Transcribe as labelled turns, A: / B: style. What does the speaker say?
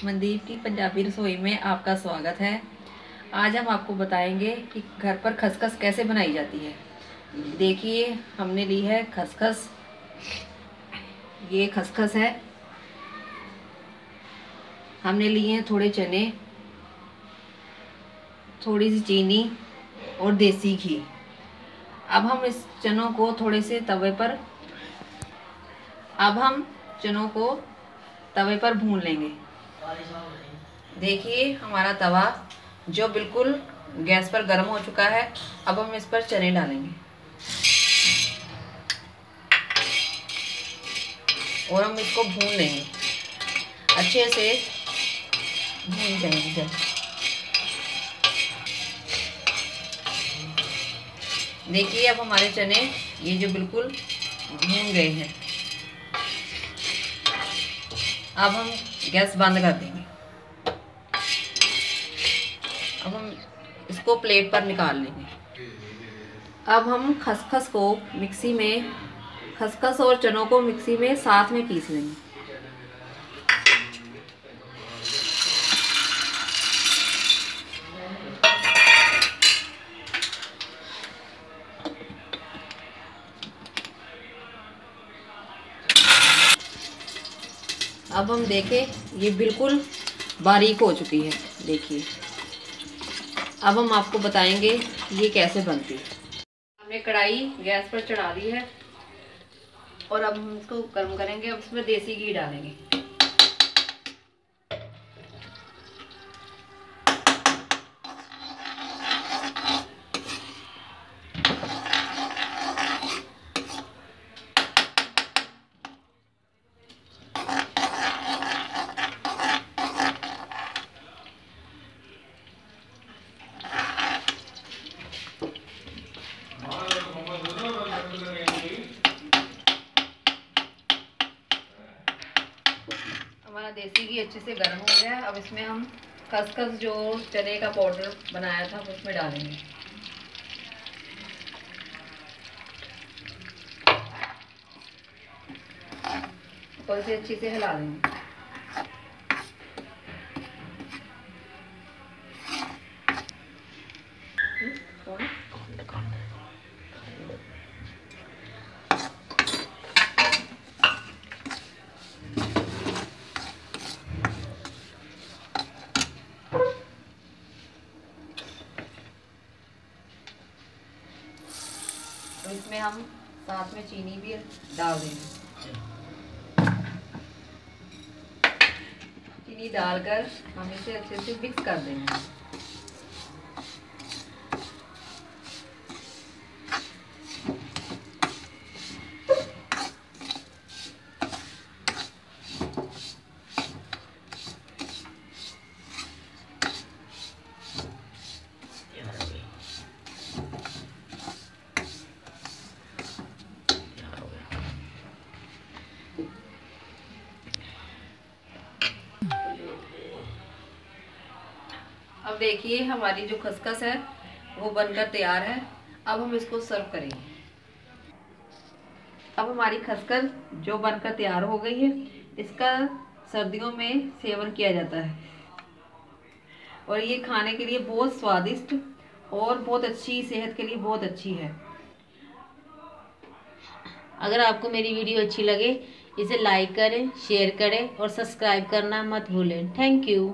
A: मनदीप की पंजाबी रसोई में आपका स्वागत है। आज हम आपको बताएंगे कि घर पर खसखस कैसे बनाई जाती है। देखिए, हमने ली है खसखस। ये खसखस है। हमने लिए हैं थोड़े चने, थोड़ी सी चीनी और देसी घी। अब हम इस चनों को थोड़े से तवे पर अब हम चनों को तवे पर भून लेंगे। देखिए, हमारा तवा जो बिल्कुल गैस पर गर्म हो चुका है। अब हम इस पर चने डालेंगे और हम इसको भून लेंगे, अच्छे से भून जाएंगे। देखिए, अब हमारे चने ये जो बिल्कुल भून गए हैं। अब हम गैस बंद कर देंगे। अब हम इसको प्लेट पर निकाल लेंगे। अब हम खसखस और चनों को मिक्सी में साथ में पीस लेंगे। अब हम देखें, ये बिल्कुल बारीक हो चुकी है। देखिए, अब हम आपको बताएंगे ये कैसे बनती है। हमने कढ़ाई गैस पर चढ़ा दी है और अब हम इसको गर्म करेंगे। अब इसमें देसी घी डालेंगे। हमारा देसी घी अच्छे से गर्म हो गया है। अब इसमें हम खसखस जो चने का पाउडर बनाया था उसमें डालेंगे। और इसे अच्छे से हिला देंगे। तो इसमें हम साथ में चीनी भी डाल देंगे। चीनी डालकर हम इसे अच्छे से मिक्स कर देंगे। अब देखिए, हमारी जो खसखस है वो बनकर तैयार है। अब हम इसको सर्व करेंगे। अब हमारी खसखस जो बनकर तैयार हो गई है, इसका सर्दियों में सेवन किया जाता है और ये खाने के लिए बहुत स्वादिष्ट और बहुत अच्छी, सेहत के लिए बहुत अच्छी है।
B: अगर आपको मेरी वीडियो अच्छी लगे, इसे लाइक करें, शेयर करें और सब्सक्राइब करना मत भूलें। Thank you.